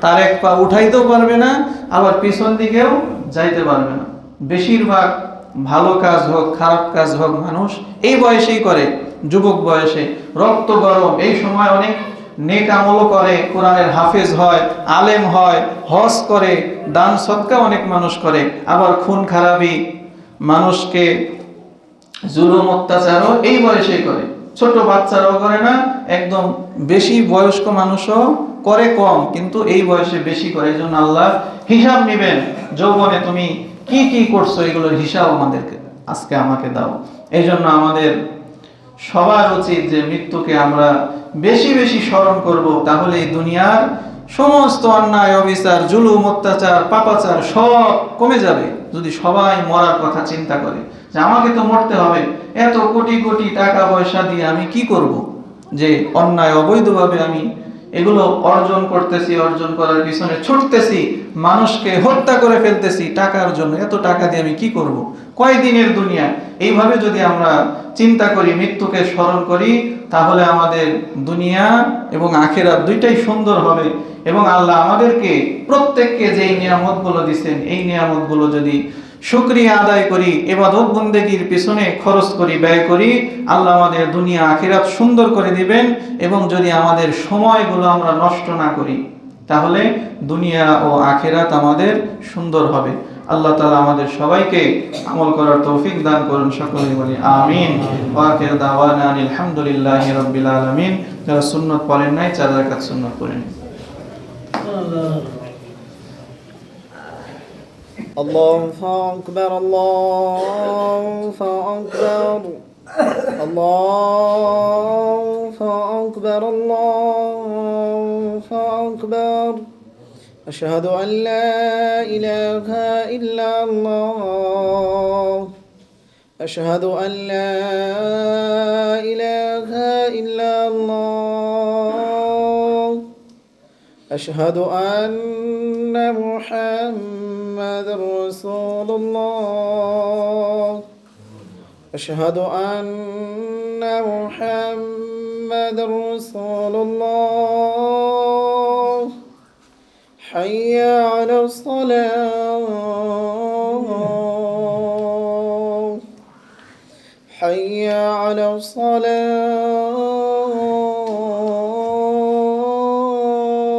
তার এক পা উঠাইতেও পারবে না, আবার পিছন দিকেও যাইতে পারবে না। বেশিরভাগ ভালো কাজ হোক খারাপ কাজ হোক মানুষ এই বয়সেই করে, যুবক বয়সে, রক্ত গরম, এই সময় অনেক নেক আমলও করে, কোরআনের হাফেজ হয়, আলেম হয়, হজ করে, দান সদকা অনেক মানুষ করে, আবার খুন খারাপি, মানুষকে জুলুম অত্যাচারও এই বয়সেই করে। ছোট বাচ্চারাও করে না, একদম বেশি বয়স্ক মানুষও করে কম, কিন্তু এই বয়সে বেশি করে। এই জন্য আল্লাহ হিসাব নেবেন, যৌবনে তুমি কি কি করছো এগুলোর হিসাব আজকে আমাকে দাও। এই জন্য আমাদের সবার উচিত যে মৃত্যুকে আমরা বেশি বেশি স্মরণ করব, তাহলে এই দুনিয়ার সমস্ত অন্যায় অবিচার, জুলুম অত্যাচার, পাপাচার সব কমে যাবে। যদি সবাই মরার কথা চিন্তা করে যে আমাকে তো মরতে হবে, এত কোটি কোটি টাকা পয়সা দিয়ে আমি কি করব, যে অন্যায় অবৈধভাবে আমি এগুলো অর্জন করতেছি, অর্জন করার পিছনে ছুটতেছি, মানুষকে হত্যা করে ফেলতেছি টাকার জন্য, এত টাকা দিয়ে আমি কি করব, কয়দিনের দুনিয়া। এইভাবে যদি আমরা চিন্তা করি, মৃত্যুকে স্মরণ করি, তাহলে আমাদের দুনিয়া এবং আখিরাত দুইটাই সুন্দর হবে। এবং আল্লাহ আমাদেরকে প্রত্যেককে যেই নিয়ামতগুলো দিচ্ছেন, এই নিয়ামতগুলো যদি শুকরিয়া আদায় করি, ইবাদত বন্দেগীর পিছনে খরচ করি, ব্যয় করি, আল্লাহ আমাদের দুনিয়া আখিরাত সুন্দর করে দিবেন। এবং যদি আমাদের সময়গুলো আমরা নষ্ট না করি, তাহলে দুনিয়া ও আখিরাত আমাদের সুন্দর হবে। আল্লাহ তাআলা আমাদের সবাইকে আমল করার তৌফিক দান করুন, সকলেই বলি আমিন। ওয়া আখির দাওয়ানা আলহামদুলিল্লাহি রাব্বিল আলামিন। যারা সুন্নাত পড়েন নাই, 4 রাকাত সুন্নাত পড়েন। الله أكبر الله أكبر الله أكبر الله أكبر أشهد أن لا إله إلا الله أشهد أن لا إله إلا الله أشهد أن محمد رسول الله أشهد أن محمد رسول الله حي على الصلاة حي على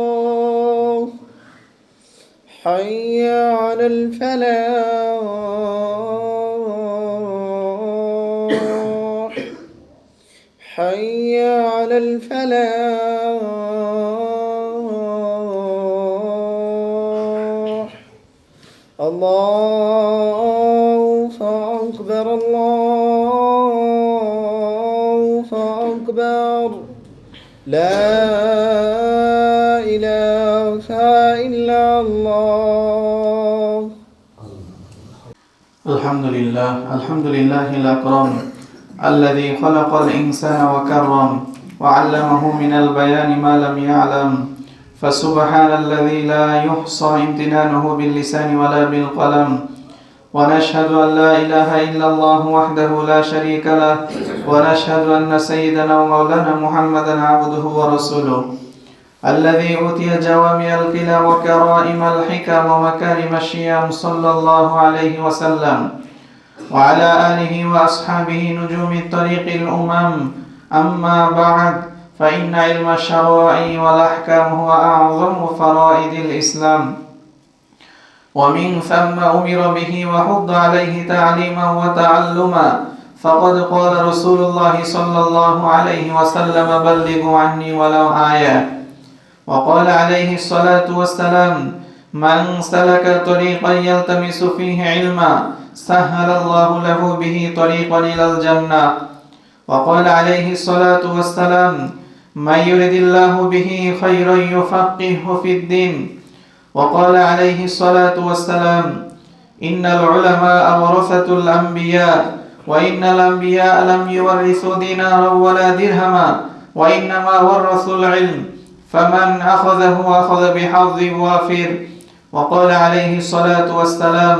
الصلاة حي على الفلاح حي على الفلاح الله أكبر الله أكبر لا إله إلا الله الحمد لله الأكرم الذي خلق الإنسان وكرم وعلمه من البيان ما لم يعلم فسبحان الذي لا يحصى امتنانه باللسان ولا بالقلم ونشهد أن لا إله إلا الله وحده لا شريك له ونشهد أن سيدنا ومولانا محمدا عبده ورسوله الذي أوتي جوامع الكلم وكرائم الحكم ومكارم الشيم صلى الله عليه وسلم وعلى آله وأصحابه نجوم الطريق الأمم أما بعد فإن علم الشرائع والأحكام هو أعظم فرائض الإسلام ومن ثم أمر به وحض عليه تعليما وتعلما فقد قال رسول الله صلى الله عليه وسلم بلغوا عني ولو آية وقال عليه الصلاة والسلام من سلك طريقا يلتمس فيه علما سهل الله له به طريقا إلى الجنة. وقال عليه الصلاة والسلام: من يرد الله به خيرا يفقهه في الدين. وقال عليه الصلاة والسلام: إن العلماء ورثة الأنبياء، وإن الأنبياء لم يورثوا دينارا ولا درهما، وإنما ورثوا العلم، فمن أخذه أخذ بحظ وافر. وقال عليه الصلاة والسلام: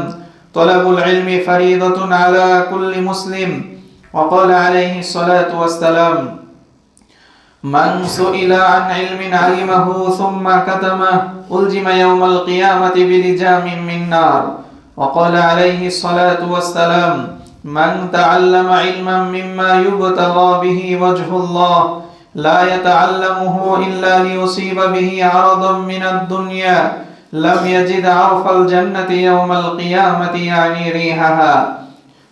طلب العلم فريضة على كل مسلم. وقال عليه الصلاة والسلام: من سئل عن علم علمه ثم كتمه ألجم يوم القيامة بلجام من نار. وقال عليه الصلاة والسلام: من تعلم علما مما يبتغى به وجه الله لا يتعلمه إلا ليصيب به عرضا من الدنيا لم يجد عرف الجنة يوم القيامة، يعني ريحها.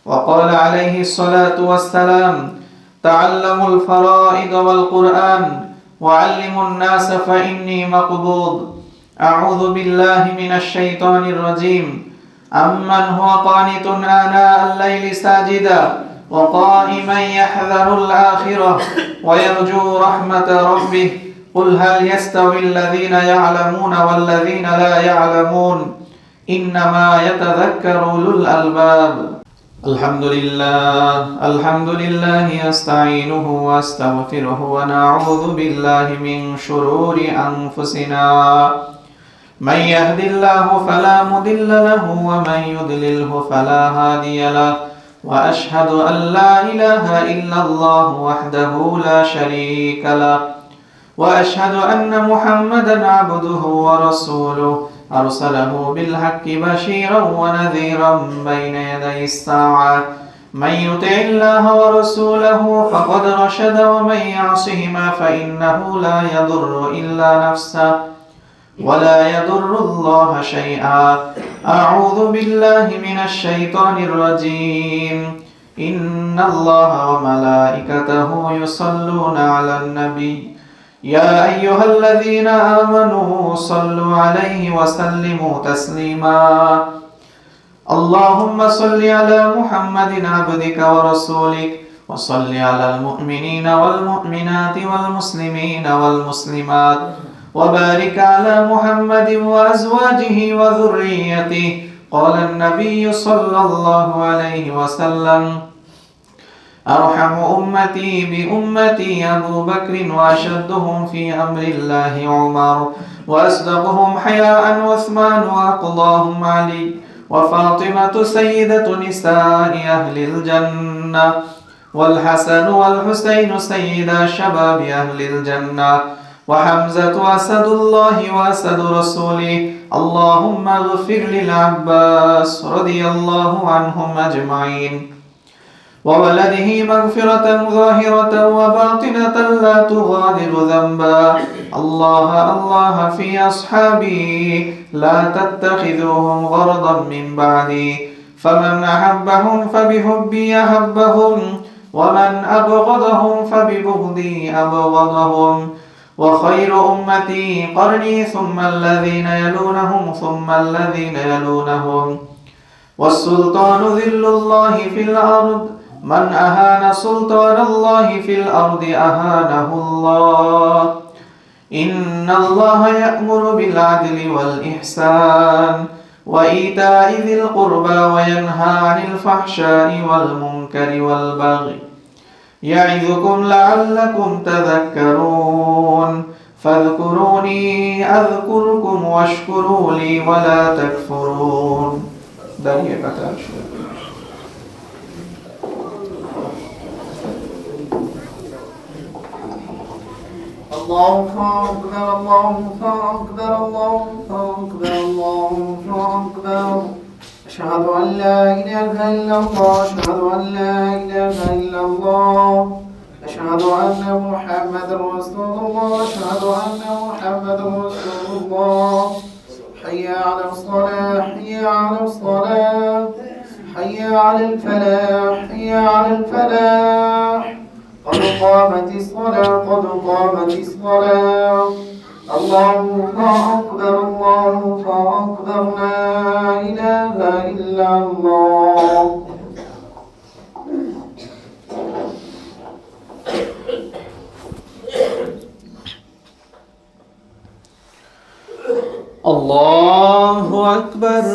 وقال عليه الصلاة والسلام: تعلموا الفرائض والقرآن وعلموا الناس فإني مقبوض. أعوذ بالله من الشيطان الرجيم. أمن هو قانت آناء الليل ساجدا وقائما يحذر الآخرة ويرجو رحمة ربه قل هل يستوي الذين يعلمون والذين لا يعلمون إنما يتذكر أولو الألباب. الحمد لله أستعينه وأستغفره ونعوذ بالله من شرور أنفسنا. من يهد الله فلا مضل له ومن يضلله فلا هادي له، وأشهد أن لا إله إلا الله وحده لا شريك له، وأشهد أن محمدا عبده ورسوله أرسله بالحق بشيرا ونذيرا بين يدي الساعة. من يطع الله ورسوله فقد رشد، ومن يعصهما فإنه لا يضر إلا نفسه ولا يضر الله شيئا. أعوذ بالله من الشيطان الرجيم. إن الله وملائكته يصلون على النبي يا أيها الذين آمنوا صلوا عليه وسلموا تسليما. اللهم صل على محمد عبدك ورسولك، وصل على المؤمنين والمؤمنات والمسلمين والمسلمات، وبارك على محمد وأزواجه وذريته. قال النبي صلى الله عليه وسلم: أرحم أمتي بأمتي أبو بكر، وأشدهم في أمر الله عمر، وأصدقهم حياء عثمان، وأقضاهم علي، وفاطمة سيدة نساء أهل الجنة، والحسن والحسين سيدا شباب أهل الجنة، وحمزة أسد الله وأسد رسوله. اللهم اغفر للعباس رضي الله عنهم أجمعين، وولده مغفرة ظاهرة وباطنة لا تغادر ذنبا. الله في أصحابي لا تتخذوهم غرضا من بعدي، فمن أحبهم فبحبي أحبهم، ومن أبغضهم فببغضي أبغضهم. وخير أمتي قرني، ثم الذين يلونهم، ثم الذين يلونهم. والسلطان ذل الله في الأرض، من أهان سلطان الله في الأرض أهانه الله. إن الله يأمر بالعدل والإحسان وإيتاء ذي القربى وينهى عن الفحشاء والمنكر والبغي يعظكم لعلكم تذكرون. فاذكروني أذكركم واشكروا لي ولا تكفرون. الله أكبر الله أكبر الله أكبر الله أكبر. أشهد أن لا إله إلا الله، أشهد أن لا إله إلا الله، أشهد أن محمدا رسول الله، أشهد أن محمدا رسول الله. حي على الصلاة، حي على الصلاة، حي على الفلاح، حي على الفلاح. قد قامت الصلاة، قد قامت الصلاة. الله أكبر الله أكبر لا إله إلا الله. الله أكبر.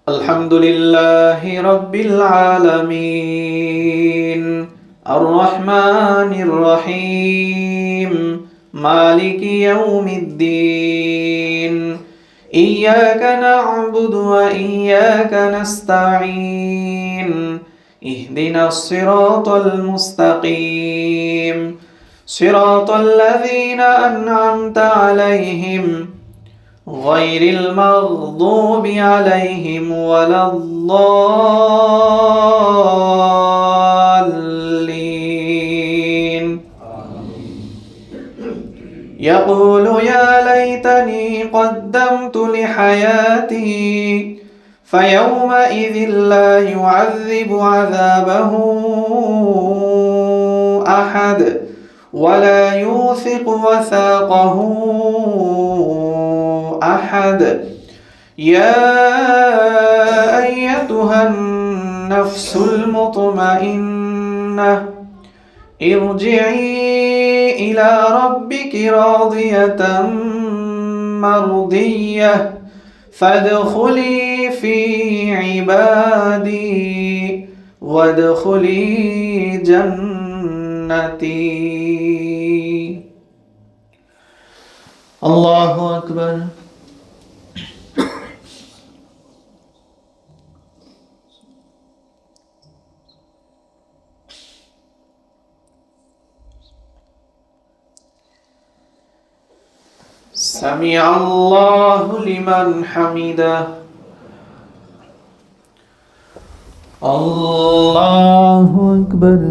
الحمد لله رب العالمين الرحمن الرحيم مالك يوم الدين إياك نعبد وإياك نستعين اهدنا الصراط المستقيم صراط الذين أنعمت عليهم غير المغضوب عليهم ولا الضالين. يقول يا ليتني قدمت لحياتي فيومئذ لا يعذب عذابه أحد ولا يوثق وثاقه أحد. يا أيتها النفس المطمئنة ارجعي إلى ربك راضية مرضية فادخلي في عبادي وادخلي جنتي. الله أكبر. سمع الله لمن حمده. الله أكبر.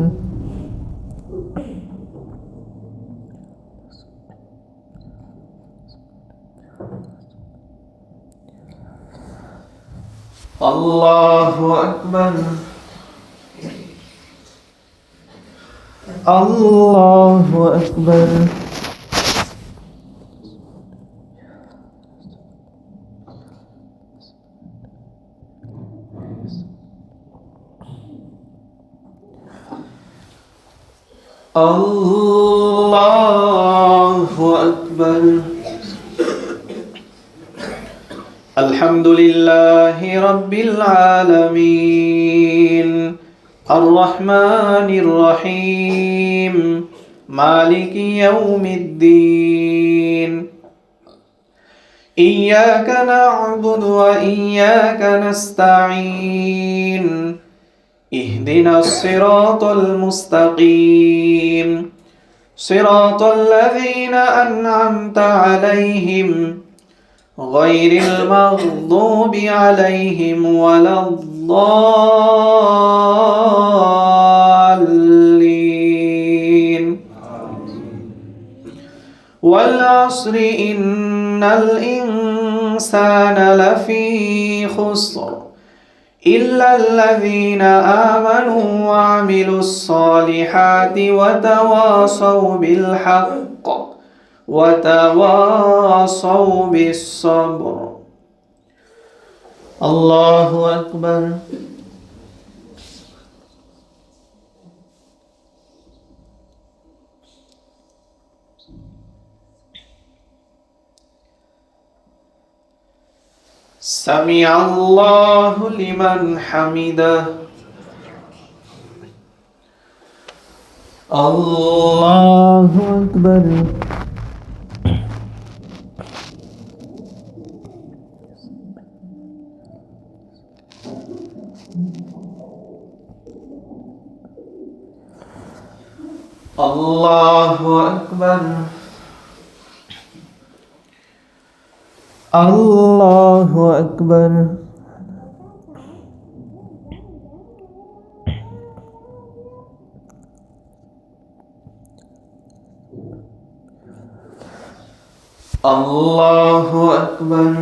الله أكبر. الله أكبر. الله أكبر. الحمد لله رب العالمين الرحمن الرحيم مالك يوم الدين إياك نعبد وإياك نستعين اهدنا الصراط المستقيم صراط الذين أنعمت عليهم غير المغضوب عليهم ولا الضالين. والعصر إن الإنسان لفي خسر إلا الذين آمنوا وعملوا الصالحات وتواصوا بالحق وتواصوا بالصبر. الله أكبر. سمع الله لمن حمده. الله أكبر. الله أكبر. الله أكبر. الله أكبر.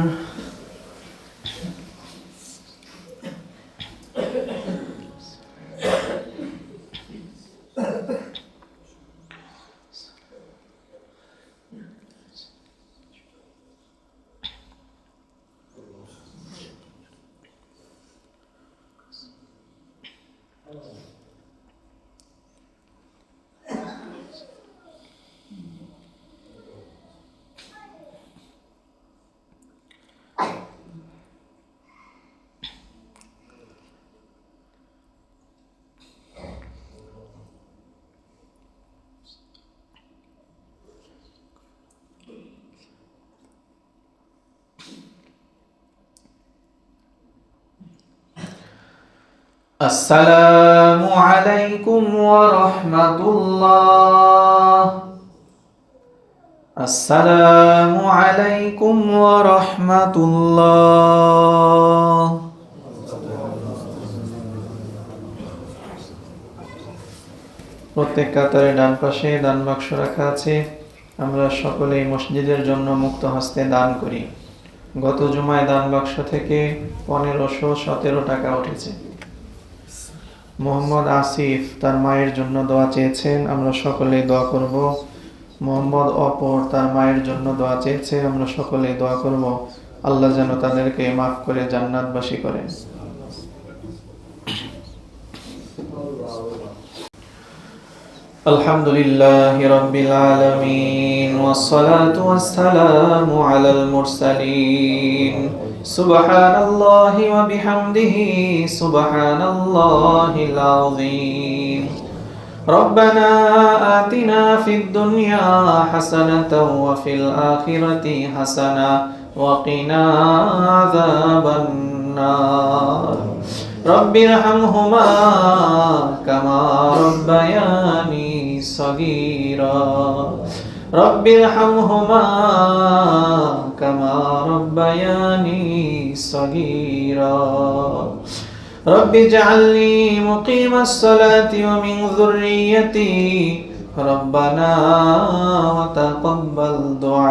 আসসালামু আলাইকুম ওয়া রাহমাতুল্লাহ। আসসালামু আলাইকুম ওয়া রাহমাতুল্লাহ। প্রত্যেক কাতারে ডান পাশে দান বাক্স রাখা আছে। আমরা সকলেই মসজিদের জন্য মুক্ত হস্তে দান করি। গত জুমায় দান বাক্স থেকে 1517 টাকা উঠেছে। মোহাম্মদ আসিফ তার মায়ের জন্য দোয়া চেয়েছেন, আমরা সকলেই দোয়া করব। মোহাম্মদ অপর তার মায়ের জন্য দোয়া চেয়েছে, আমরা সকলেই দোয়া করব আল্লাহ যেন তাদেরকে মাফ করে জান্নাতবাসী করেন। আলহামদুলিল্লাহি রাব্বিল আলামিন ওয়াসসালাতু ওয়াসসালামু আলাল মুরসালিন। সুবহানাল্লাহি ওয়া বিহামদিহি সুবহানাল্লাহিল আযীম। রব্বানা আতিনা ফিদ দুনিয়া হাসানাতাও ওয়া ফিল আখিরাতি হাসানা ওয়া কিনা আযাবান নার। রব্বিরহামহুমা কামা রব্বায়ানি সগীরা। রব্বিরহামহুমা কামা রব্বায়ানি সগীরা। রব্বি ইজআলনি মুকিমাস সালাতি ওয়া মিন যুররিয়্যতি রব্বানা ওয়া তাকাব্বাল দুআ।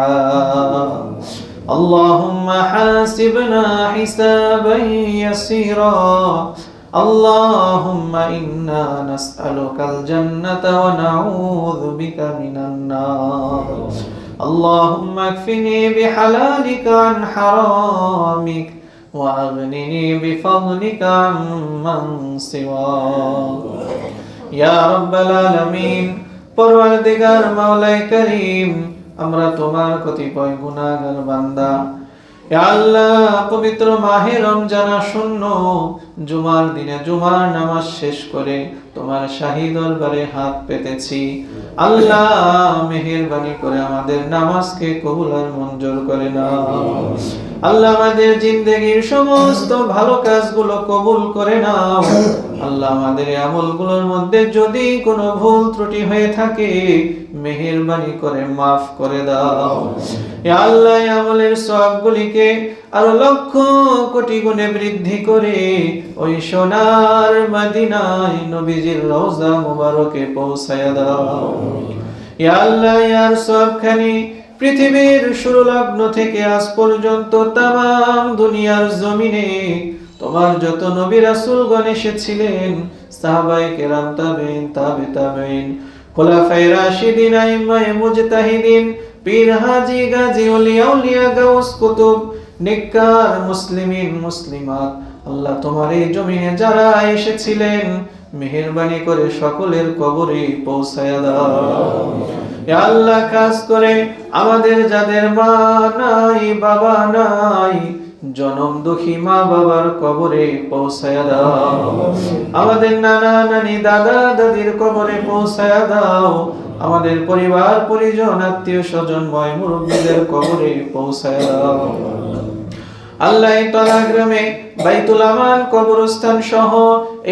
اللهم حاسبنا حسابا يسيرا. اللهم إنا نسألك الجنة ونعوذ بك من النار. اللهم اكفني بحلالك عن حرامك وأغنني بفضلك عمن سواك يا رب العالمين. পরওয়ারদিগার মাওলায়ে করিম, আমরা তোমার কতিপয় গুনাহগার বান্দা। ইয়া আল্লাহ, পবিত্র মাহে রমজান আসন্ন, জুমার দিনে জুমার নামাজ শেষ করে তোমার শাহী দরবারে হাত পেতেছি। আল্লাহ, মেহেরবানি করে আমাদের নামাজকে কবুল আর মঞ্জুর করে নাও। আল্লাহ, আমাদের জিন্দেগীর সমস্ত ভালো কাজগুলো কবুল করে নাও। আল্লাহ, আমাদের আমলগুলোর মধ্যে যদি কোনো ভুল ত্রুটি হয়ে থাকে মেহেরবানি করে মাফ করে দাও। ইয়া আল্লাহ, এই আমলের সওয়াবগুলিকে আরো লক্ষ কোটি গুণে বৃদ্ধি করে ওই সোনার মদিনায় নবীজির রওজা মুবারকে পৌঁছায়া দাও। ইয়া আল্লাহ, ইয়ার সওয়াবখানি পৃথিবীর শুরু লগ্ন থেকে আজ পর্যন্ত তামাম দুনিয়ার জমিনে তোমার যত নবী রাসূলগণ এসেছিলেন, সাহাবায়ে কেরাম, তাবেঈন, তাবেঈন, খুলাফায়ে রাশিদিন, আইম্মায়ে মুজতাহিদিন, পীর, হাজী, গাজী, আউলিয়া, গাউস, কুতুব, নেককার মুসলিমিন, মুসলিমাত, আল্লাহ তোমার এই জমিনে যারা এসেছিলেন মেহেরবানি করে সকলের কবরে পৌঁছায়া দাও। ইয়া আল্লাহ, খাস করে আমাদের যাদের মা নাই, বাবা নাই, জনম দুঃখী মা বাবার কবরে পৌঁছায়া দাও। আমাদের নানা নানি, দাদা দাদির কবরে পৌঁছায়া দাও। আমাদের পরিবার পরিজন, আত্মীয় স্বজন, ময় মুরব্বীদের কবরে পৌঁছায়া দাও। আল্লাহ, এই তলা গ্রামে বাইতুল আমান কবরস্থান সহ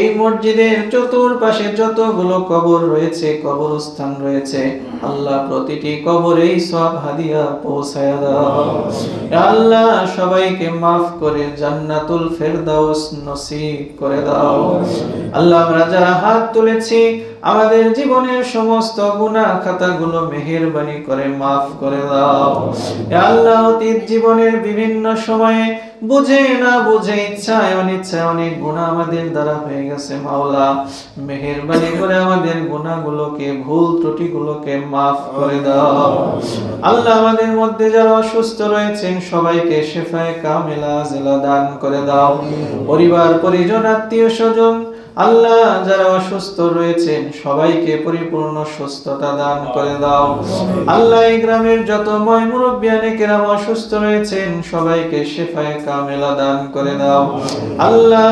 এই মসজিদের চতুর্পাশে যতগুলো কবর রয়েছে, কবরস্থান রয়েছে, আল্লাহ প্রতিটি কবরেই সওয়াব হাদিয়া পৌঁছায়া দাও। ইয়া আল্লাহ, সবাইকে মাফ করে জান্নাতুল ফেরদাউস নসিব করে দাও। আল্লাহ, আমরা যারা হাত তুলেছি আমাদের জীবনের সমস্ত গুনাহ খাতাগুলো মেহেরবানি করে মাফ করে দাও। ইয়া আল্লাহ, অতীত জীবনের বিভিন্ন সময়ে বুঝে না বুঝে, ইচ্ছায় অনিচ্ছায় অনেক গুনাহ আমাদের দ্বারা হয়ে গেছে। মাওলা, মেহেরবানি করে আমাদের গুনাহগুলোকে, ভুল ত্রুটিগুলোকে মাফ করে দাও। আল্লাহ, আমাদের মধ্যে যারা অসুস্থ রয়েছেন সবাইকে শিফায়ে কামিলা আজেলা দান করে দাও। পরিবার পরিজন, আত্মীয় স্বজন, আল্লাহ যারা অসুস্থ রয়েছেন সবাইকে পরিপূর্ণ সুস্থতা দান করে দাও। আল্লাহ, এই গ্রামের যত ময় মুরব্বিয়ানে কেরাম অসুস্থ রয়েছেন সবাইকে শিফায়ে কামিলা দান করে দাও। আল্লাহ,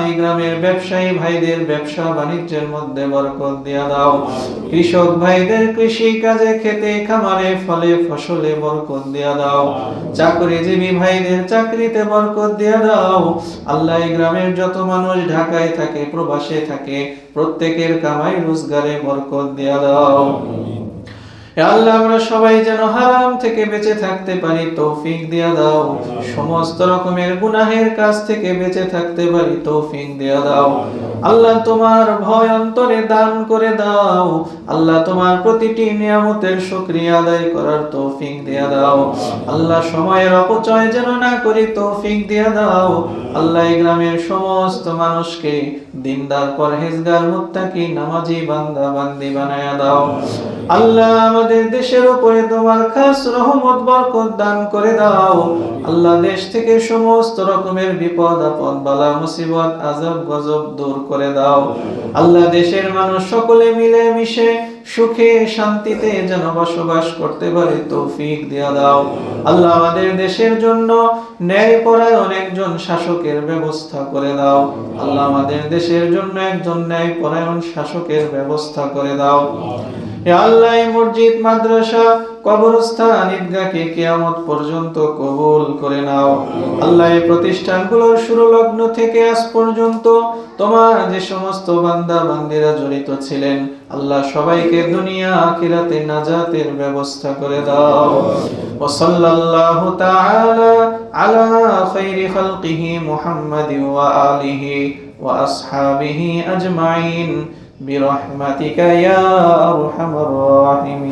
এই গ্রামের ব্যবসায়ী ভাইদের ব্যবসা বাণিজ্যের মধ্যে বরকত দিয়া দাও। কৃষক ভাইদের কৃষি কাজে, খেতে খামারে, ফলে ফসলে বরকত দিয়া দাও। চাকরিজীবী ভাইদের চাকরিতে বরকত দিয়া দাও। আল্লাহ, এই গ্রামের যত মানুষ ঢাকায় থাকে, প্রবাসে থাকে প্রত্যেকের কামাই রোজগারে বরকত দিয়া দাও। হে আল্লাহ, আমরা সবাই যেন হারাম থেকে বেঁচে থাকতে পারি তৌফিক দিয়া দাও। সমস্ত রকমের গুনাহের কাজ থেকে বেঁচে থাকতে পারি তৌফিক দিয়া দাও। আল্লাহ, তোমার ভয় অন্তরে দান করে দাও। আল্লাহ, তোমার প্রতিটি নিয়ামতের শুকরিয়া আদায় করার তৌফিক দিয়া দাও। আল্লাহ, সময়ের অপচয় যেন না করি তৌফিক দিয়া দাও। আল্লাহ, এই গ্রামের সমস্ত মানুষকে দিনদার পরহেজগার মুত্তাকি নামাজি বান্দা বান্দি বানায়া দাও। আল্লাহ, আমাদের দেশের উপরে তোমার খাস রহমত বরকত দান করে দাও। আল্লাহ, দেশ থেকে সমস্ত রকমের বিপদ আপদ বালা মুসিবত আযাব গজব দূর করে দাও। আল্লাহ, দেশের মানুষ সকলে মিলে মিশে সুখে শান্তিতে যেন বসবাস করতে পারে তৌফিক দিয়া দাও। আল্লাহ, আমাদের দেশের জন্য ন্যায়পরায়ণ একজন শাসকের ব্যবস্থা করে দাও। আল্লাহ, আমাদের দেশের জন্য একজন ন্যায়পরায়ণ শাসকের ব্যবস্থা করে দাও। হে আল্লাহ, এই মসজিদ মাদ্রাসা কবরস্থান ঈদগাহকে কিয়ামত পর্যন্ত কবুল করে নাও। আল্লাহ, এই প্রতিষ্ঠানগুলোর শুরু লগ্ন থেকে আজ পর্যন্ত তোমার যে সমস্ত বান্দা বান্দিরা জড়িত ছিলেন আল্লাহ, সবাইকে দুনিয়া আখিরাতে নাজাতের ব্যবস্থা করে দাও। ওয়া সাল্লাল্লাহু তাআলা আলা খায়রি খালকিহি মুহাম্মাদিন ওয়া আলিহি ওয়া আসহাবিহি আজমাইন برحمتك يا أرحم الراحمين